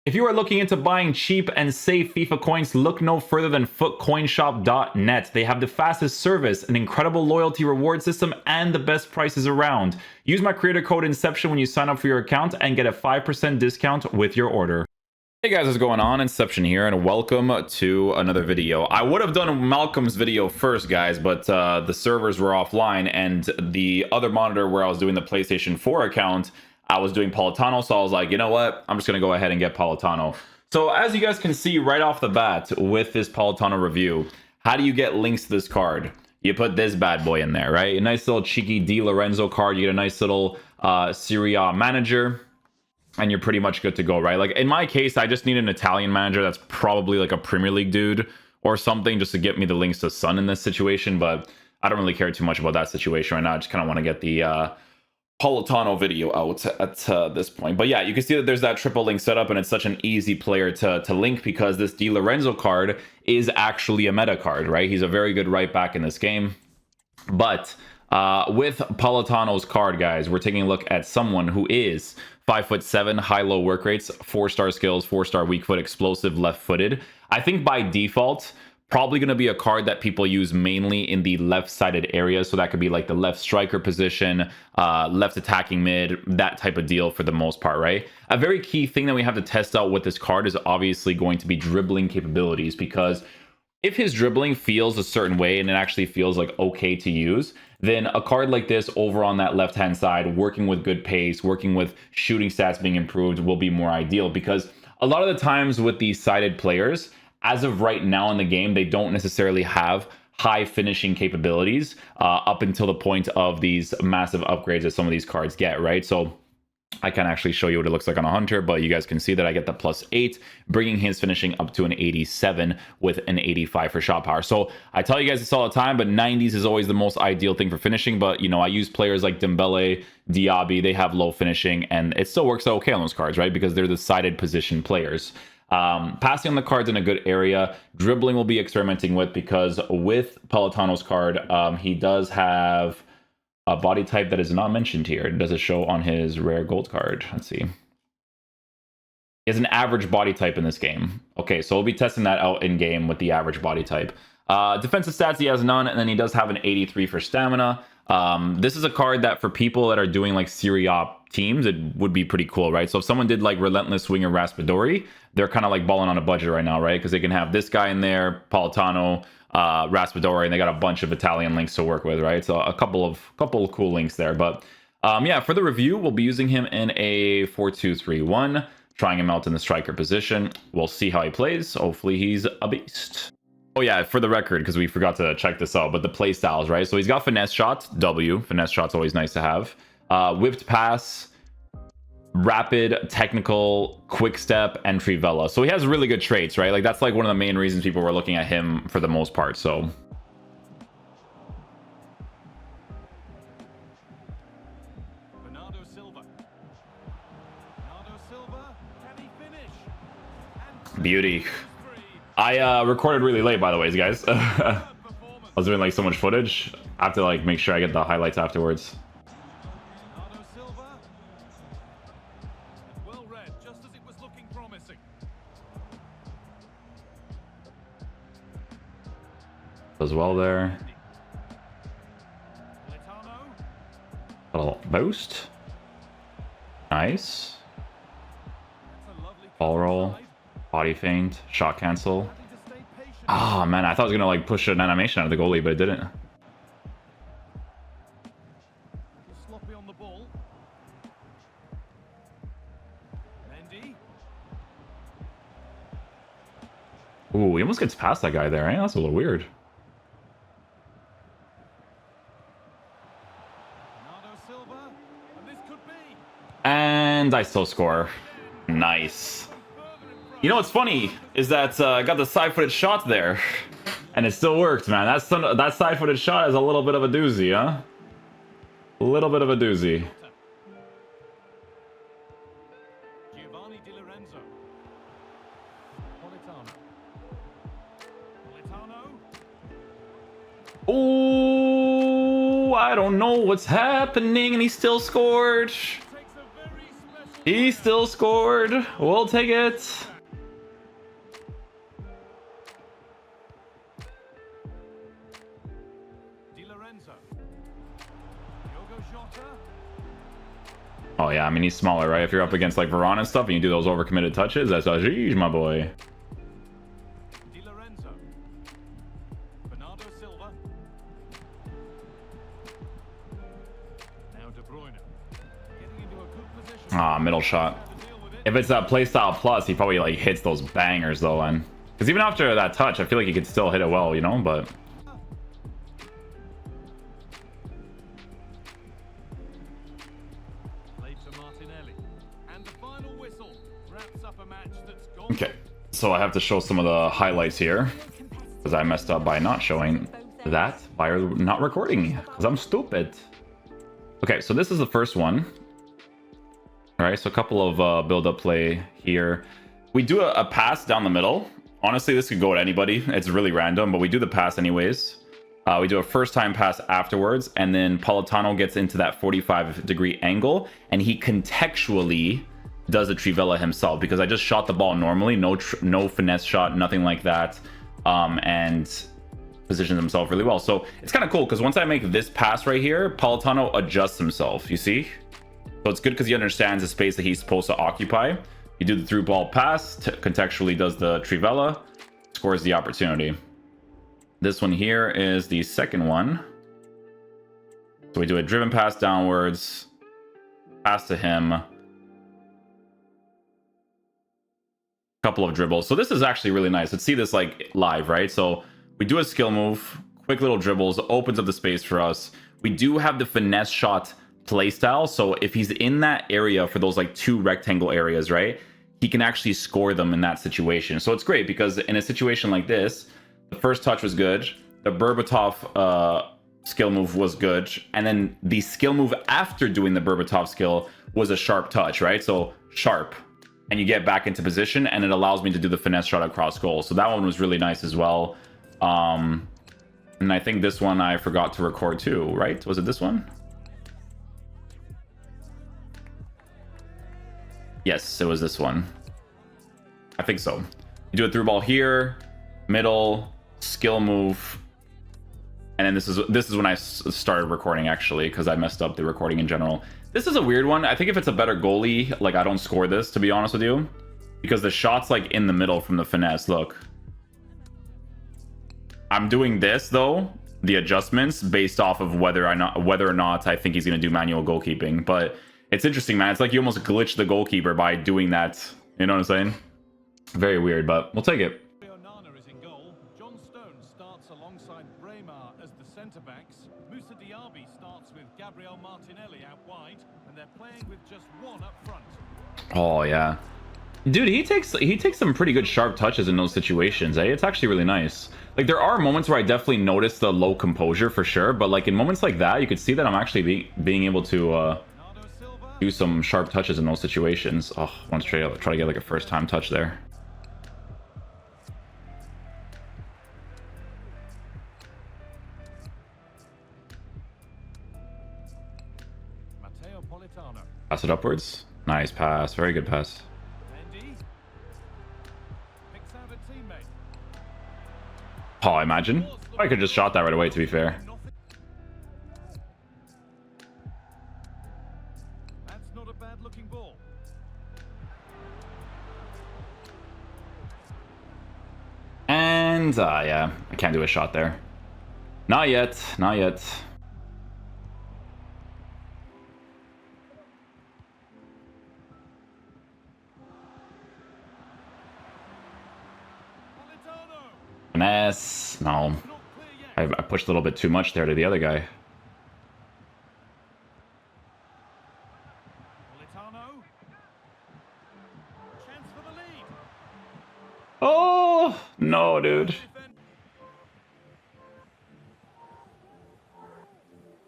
If you are looking into buying cheap and safe FIFA coins, look no further than footcoinshop.net. They have the fastest service, an incredible loyalty reward system, and the best prices around. Use my creator code Inception when you sign up for your account and get a 5% discount with your order. Hey guys, what's going on? Inception here, and welcome to another video. I would have done Malcolm's video first, guys, but the servers were offline, and the other monitor where I was doing the PlayStation 4 account, I was doing Politano, so I was like, you know what? I'm just going to go ahead and get Politano. So as you guys can see right off the bat with this Politano review, how do you get links to this card? You put this bad boy in there, right? A nice little cheeky Di Lorenzo card. You get a nice little Serie A manager, and you're pretty much good to go, right? Like in my case, I just need an Italian manager that's probably like a Premier League dude or something just to get me the links to Sun in this situation, but I don't really care too much about that situation right now. I just kind of want to get the Politano video out at this point. But yeah, you can see that there's that triple link setup, and it's such an easy player to link because this Di Lorenzo card is actually a meta card, right? He's a very good right back in this game. But with Politano's card, guys, we're taking a look at someone who is 5'7", high-low work rates, 4-star skills, 4-star weak foot, explosive, left-footed. I think by default, probably going to be a card that people use mainly in the left-sided areas. So that could be like the left striker position, left attacking mid, that type of deal for the most part, right? A very key thing that we have to test out with this card is obviously going to be dribbling capabilities, because if his dribbling feels a certain way and it actually feels like okay to use, then a card like this over on that left-hand side, working with good pace, working with shooting stats being improved, will be more ideal. Because a lot of the times with these sided players, as of right now in the game, they don't necessarily have high finishing capabilities up until the point of these massive upgrades that some of these cards get, right? So I can actually show you what it looks like on a hunter, but you guys can see that I get the +8, bringing his finishing up to an 87 with an 85 for shot power. So I tell you guys this all the time, but 90s is always the most ideal thing for finishing. But, you know, I use players like Dembele, Diaby, they have low finishing, and it still works out okay on those cards, right? Because they're the sided position players. Passing on the cards in a good area, dribbling will be experimenting with, because with Politano's card, he does have a body type that is not mentioned here. Does it show on his rare gold card? Let's see. He has an average body type in this game. Okay, so we'll be testing that out in game with the average body type. Defensive stats, he has none, and then he does have an 83 for stamina. This is a card that for people that are doing like Serie A teams, it would be pretty cool, right? So if someone did like Relentless Winger Raspadori, they're kind of like balling on a budget right now, right? Because they can have this guy in there, Politano, Raspadori, and they got a bunch of Italian links to work with, right? So a couple of cool links there. But yeah, for the review, we'll be using him in a 4-2-3-1, trying him out in the striker position. We'll see how he plays. Hopefully he's a beast. Oh yeah, for the record, because we forgot to check this out, but the play styles, right? So he's got finesse shot, W. Finesse shot's always nice to have. Whipped pass, rapid, technical, quick step, and trivela. So he has really good traits, right? Like that's like one of the main reasons people were looking at him for the most part. So beauty. I recorded really late, by the way, guys. I was doing like so much footage. I have to like make sure I get the highlights afterwards. Does well there. A little boost. Nice. Ball roll. Body feint. Shot cancel. Oh man, I thought I was gonna like push an animation out of the goalie, but it didn't. Ooh, he almost gets past that guy there, eh? That's a little weird. And I still score. Nice. You know what's funny is that I got the side-footed shot there, and it still worked, man. That side-footed shot is a little bit of a doozy, huh? A little bit of a doozy. Oh, I don't know what's happening, and he still scored. He still scored. We'll take it. Oh yeah, I mean he's smaller, right? If you're up against like Varane and stuff and you do those overcommitted touches, that's a jeez, my boy. Ah, middle shot. If it's that playstyle plus, he probably like hits those bangers though, and because even after that touch, I feel like he could still hit it well, you know. But okay, so I have to show some of the highlights here because I messed up by not showing that by not recording because I'm stupid. Okay, so this is the first one. All right, so a couple of build-up play here. We do a pass down the middle. Honestly, this could go at anybody. It's really random, but we do the pass anyways. We do a first-time pass afterwards, and then Politano gets into that 45-degree angle, and he contextually does the Trivela himself because I just shot the ball normally, no finesse shot, nothing like that, and positions himself really well. So it's kind of cool because once I make this pass right here, Politano adjusts himself, you see? So it's good because he understands the space that he's supposed to occupy. You do the through ball pass, contextually does the Trivela, scores the opportunity. This one here is the second one. So we do a driven pass downwards, pass to him, couple of dribbles. So this is actually really nice. Let's see this like live, right? So we do a skill move, quick little dribbles, opens up the space for us. We do have the finesse shot playstyle, so if he's in that area for those like two rectangle areas, right, he can actually score them in that situation. So it's great because in a situation like this, the first touch was good, the Berbatov skill move was good, and then the skill move after doing the Berbatov skill was a sharp touch, right? So sharp, and you get back into position, and it allows me to do the finesse shot across goal. So that one was really nice as well. And I think this one I forgot to record too, right? Was it this one? Yes, it was this one. I think so. You do a through ball here, middle, skill move, and then this is when I started recording actually because I messed up the recording in general. This is a weird one. I think if it's a better goalie, like I don't score this, to be honest with you, because the shot's like in the middle from the finesse. Look, I'm doing this though, the adjustments based off of whether or not I think he's going to do manual goalkeeping, but. It's interesting, man. It's like you almost glitch the goalkeeper by doing that. You know what I'm saying? Very weird, but we'll take it. Is in goal. John Stone starts alongside Braemar as the centre-backs. Moussa Diaby starts with Gabriel Martinelli out wide, and they're playing with just one up front. Oh, yeah. Dude, he takes some pretty good sharp touches in those situations, eh? It's actually really nice. Like, there are moments where I definitely notice the low composure for sure, but like in moments like that, you could see that I'm actually being able to... do some sharp touches in those situations. Oh, I want to try to get like a first time touch there. Politano. Pass it upwards. Nice pass. Very good pass. Oh, imagine. I could just shot that right away, to be fair. And yeah, I can't do a shot there. Not yet, not yet. Finesse. No. I pushed a little bit too much there to the other guy. Oh, no, dude.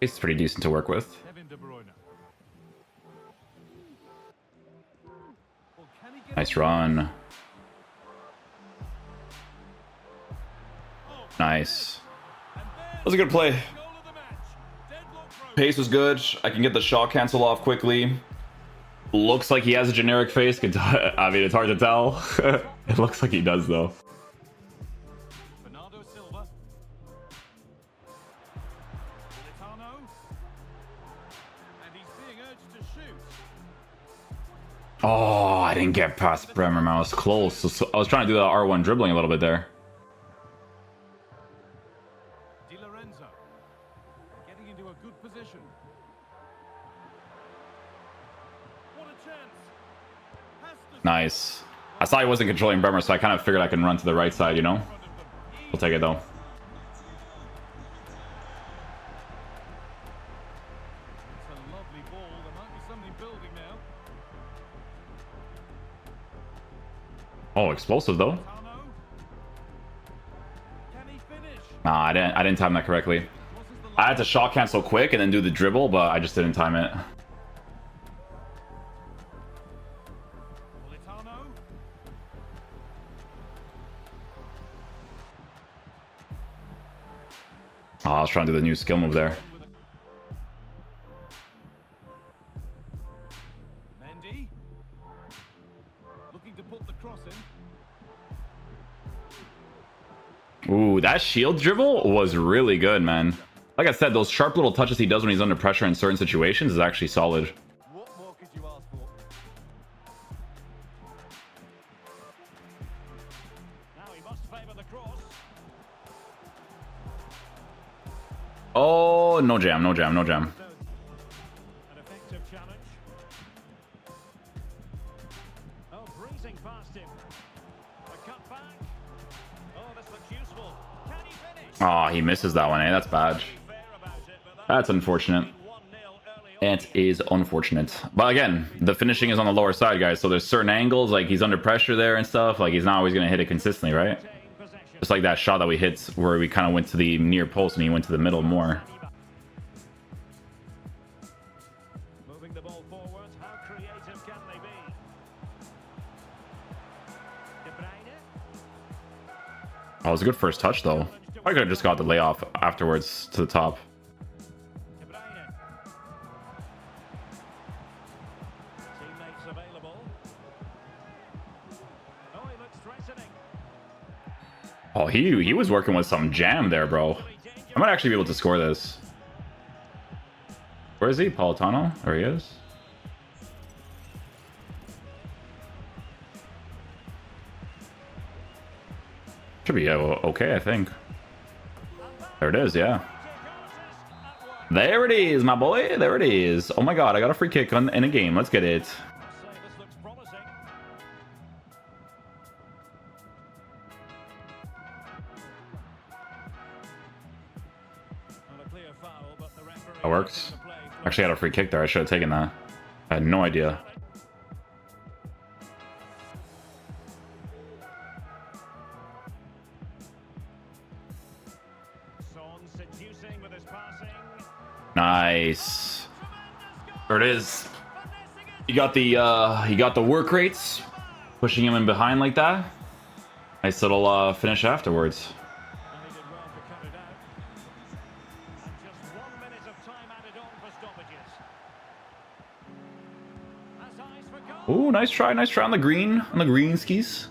It's pretty decent to work with. Nice run. Nice. That was a good play. Pace was good. I can get the shot cancel off quickly. Looks like he has a generic face. I mean, it's hard to tell. It looks like he does, though. Bernardo Silva. Politano. And he's being urged to shoot. Oh, I didn't get past Bremer. I was close. So I was trying to do the R1 dribbling a little bit there. Di Lorenzo. Getting into a good position. What a chance. Has to Nice. I saw he wasn't controlling Bremer, so I kind of figured I can run to the right side, you know? in front of them. We'll take it, though. It's a lovely ball. There might be something building now. Oh, explosive, though. Tano. Can he finish? Nah, I didn't time that correctly. Crosses the I line. had to shot cancel quick and then do the dribble, but I just didn't time it. Politano. Oh, I was trying to do the new skill move there. Mendy. Looking to put the cross in. Ooh, that shield dribble was really good, man. Like I said, those sharp little touches he does when he's under pressure in certain situations is actually solid. What more could you ask for? Now he must favour the cross. Oh, no jam, no jam, no jam. An effective challenge. Oh, breezing past him. A cut back. Oh, this looks useful. Can he finish? Oh, he misses that one, eh? That's bad. Fair about it, but That's unfortunate. 1-0 early on. It is unfortunate. But again, the finishing is on the lower side, guys. So there's certain angles, like he's under pressure there and stuff. Like he's not always going to hit it consistently, right? Retain possession. Just like that shot that we hit where we kind of went to the near post and he went to the middle more. Moving the ball forward. How creative can they be? De Bruyne. Oh, it was a good first touch, though. I could have just got the layoff afterwards to the top. De Bruyne. Teammates available. Oh, he looks threatening. Oh, he was working with some jam there, bro. I might actually be able to score this. Where is he? Politano? There he is. Should be okay, I think. There it is, yeah. There it is, my boy. There it is. Oh my god, I got a free kick in a game. Let's get it. Say this looks promising. Not a clear foul, but the referee That works. the play. Actually, I had a free kick there. I should have taken that. I had no idea. Son seducing with his passing. Nice. There it is. You got the work rates, pushing him in behind like that. Nice little finish afterwards. And he did well to cut it out. And just 1 minute of time added on for stoppages. Has eyes for goal. Ooh, nice try on the green skis.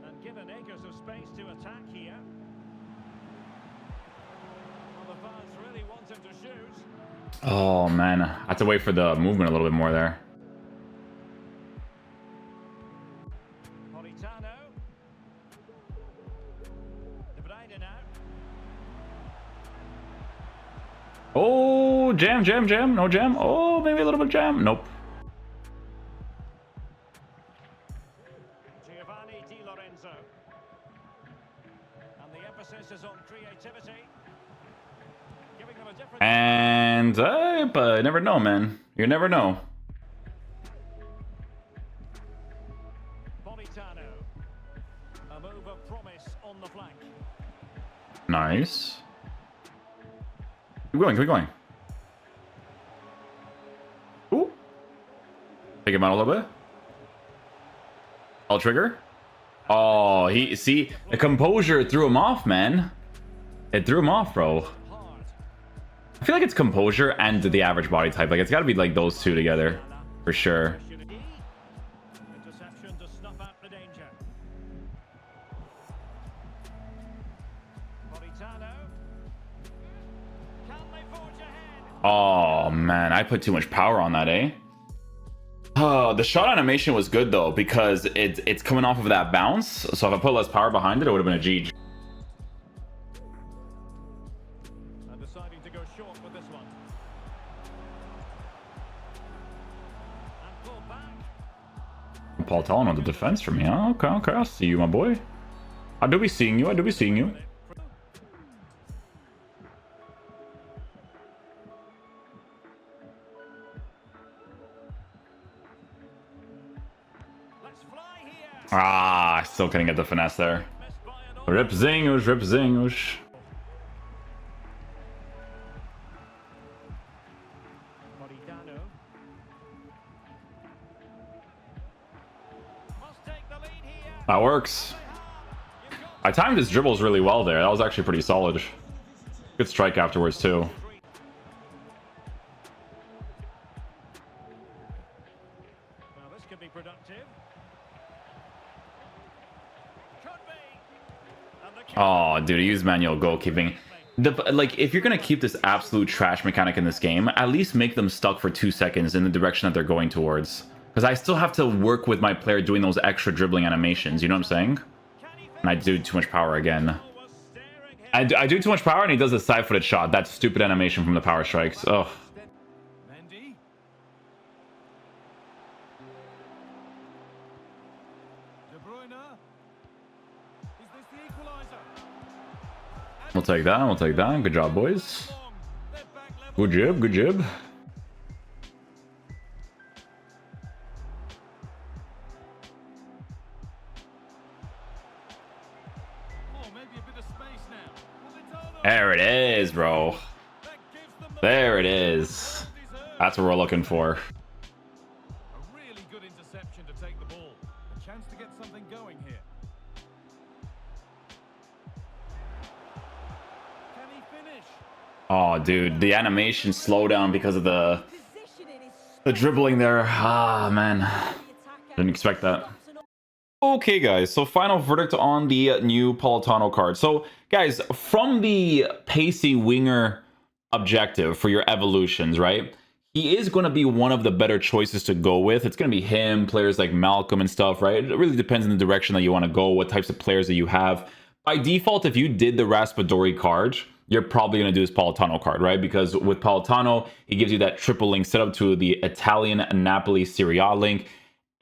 And given acres of space to attack here. Well, the fans really want him to shoot. Oh man, I have to wait for the movement a little bit more there. Politano. De Bruyne now. Oh, jam, no jam. Oh, maybe a little bit of jam. Nope. Giovanni Di Lorenzo. And the emphasis is on creativity. Giving them a different... And but never know, man. You never know. Politano. A move of promise on the flank. Nice. Keep going. Ooh. Take him out a little bit. I'll trigger. Oh, see, the composure threw him off, man. It threw him off, bro. Hard. I feel like it's composure and the average body type. Like, it's got to be like those two together for sure. Interception to snuff out the danger. Politano. Can they forge ahead? Oh man, I put too much power on that, eh? Oh, the shot animation was good though because it's coming off of that bounce. So if I put less power behind it, it would have been a GG. And deciding to go short with this one. And pull back. Politano on the defense for me, huh? Okay, okay, I see you, my boy. I do be seeing you. I do be seeing you. Let's fly here. Ah, still couldn't get the finesse there. Rip zingush, rip zingush. Politano. Must take the lead here. That works. I timed his dribbles really well there. That was actually pretty solid. Good strike afterwards too. Now this could be productive. Could be. And the kick. Oh, dude, he used manual goalkeeping. Like, if you're gonna keep this absolute trash mechanic in this game, at least make them stuck for 2 seconds in the direction that they're going towards. Because I still have to work with my player doing those extra dribbling animations. You know what I'm saying? Can he And I do too much power again. was staring him. I do too much power, and he does a side-footed shot. That stupid animation from the power strikes. Oh. Mendy. De Bruyne. Is this the equalizer? We'll take that. We'll take that. Good job, boys. Long. They're back level. Good job. Good job. Oh, maybe a bit of space now. Politano. There it is, bro. That gives them the There it is. deserved. That's what we're looking for. A really good interception to take the ball. A chance to get something going here. Can he finish? Oh, dude, the animation slowed down because of the dribbling there. Ah, man. Didn't expect that. Okay, guys, so final verdict on the new Politano card. So, guys, from the Pacey winger objective for your evolutions, right? He is going to be one of the better choices to go with. It's going to be him, players like Malcolm and stuff, right? It really depends on the direction that you want to go, what types of players that you have. By default, if you did the Raspadori card, you're probably going to do this Politano card, right? Because with Politano, he gives you that triple link setup to the Italian Napoli Serie A link.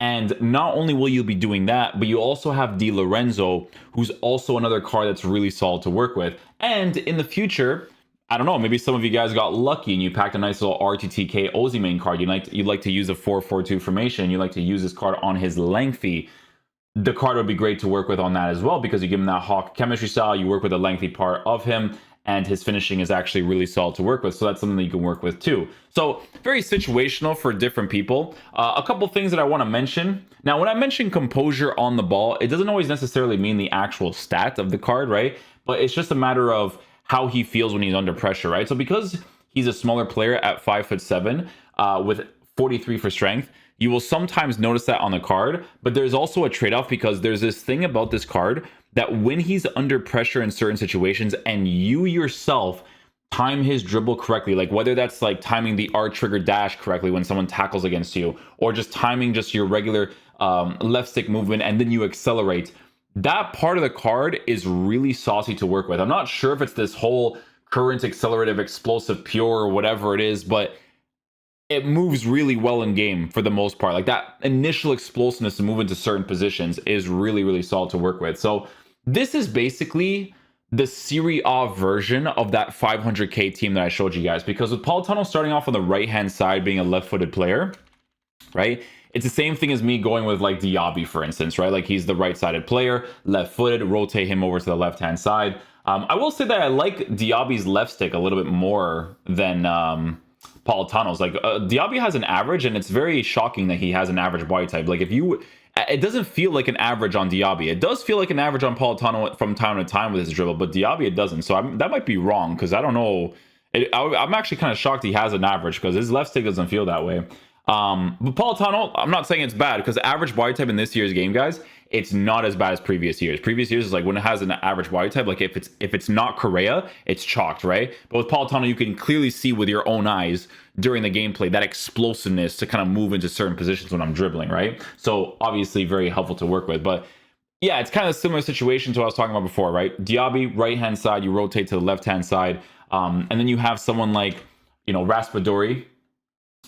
And not only will you be doing that, but you also have Di Lorenzo, who's also another card that's really solid to work with. And in the future, I don't know, maybe some of you guys got lucky and you packed a nice little RTTK Ozyman card. You'd like to use a 4-4-2 formation. You like to use this card on his lengthy. The card would be great to work with on that as well, because you give him that Hawk chemistry style. You work with a lengthy part of him, and his finishing is actually really solid to work with. So that's something that you can work with too. So very situational for different people. A couple things that I want to mention. Now, when I mention composure on the ball, it doesn't always necessarily mean the actual stat of the card, right? But it's just a matter of how he feels when he's under pressure, right? So because he's a smaller player at 5'7", with 43 for strength, you will sometimes notice that on the card, but there's also a trade-off because there's this thing about this card that when he's under pressure in certain situations and you yourself time his dribble correctly, like whether that's like timing the R trigger dash correctly when someone tackles against you, or just timing just your regular left stick movement and then you accelerate, that part of the card is really saucy to work with. I'm not sure if it's this whole current accelerative explosive pure or whatever it is, but it moves really well in game for the most part. Like that initial explosiveness to move into certain positions is really, really solid to work with. So this is basically the Serie A version of that 500k team that I showed you guys, because with Politano starting off on the right-hand side being a left-footed player, right? It's the same thing as me going with like Diaby, for instance, right? Like he's the right-sided player, left-footed, rotate him over to the left-hand side. I will say that I like Diaby's left stick a little bit more than Politano's. Like Diaby has an average, and it's very shocking that he has an average body type. Like it doesn't feel like an average on Diaby. It does feel like an average on Politano from time to time with his dribble, but Diaby it doesn't. So that might be wrong, because I don't know I'm actually kind of shocked he has an average because his left stick doesn't feel that way. But Politano, I'm not saying it's bad because average body type in this year's game, guys, it's not as bad as previous years. Previous years is like when it has an average body type, like if it's not Correa, it's chalked, right? But with Politano, you can clearly see with your own eyes during the gameplay that explosiveness to kind of move into certain positions when I'm dribbling, right? So obviously very helpful to work with. But yeah, it's kind of a similar situation to what I was talking about before, right? Diaby, right-hand side, you rotate to the left-hand side. And then you have someone like, Raspadori,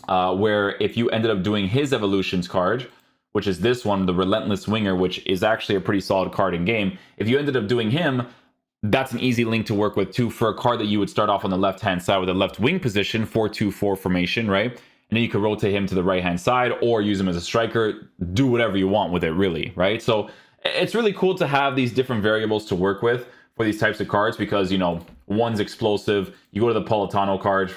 where if you ended up doing his evolutions card, which is this one, the Relentless Winger, which is actually a pretty solid card in game. If you ended up doing him, that's an easy link to work with too for a card that you would start off on the left-hand side with a left wing position, 4-2-4 formation, right? And then you could rotate him to the right-hand side or use him as a striker, do whatever you want with it, really, right? So it's really cool to have these different variables to work with for these types of cards because, one's explosive. You go to the Politano card,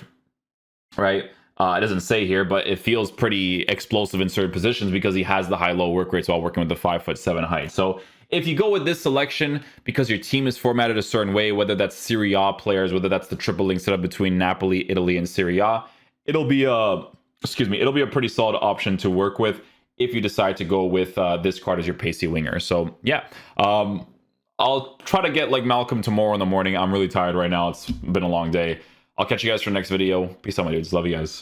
right? It doesn't say here, but it feels pretty explosive in certain positions because he has the high-low work rates while working with the 5'7" height. So if you go with this selection because your team is formatted a certain way, whether that's Serie A players, whether that's the triple link setup between Napoli, Italy, and Serie A, it'll be a pretty solid option to work with if you decide to go with this card as your Pacey winger. So yeah, I'll try to get like Malcolm tomorrow in the morning. I'm really tired right now. It's been a long day. I'll catch you guys for the next video. Peace out, my dudes. Love you guys.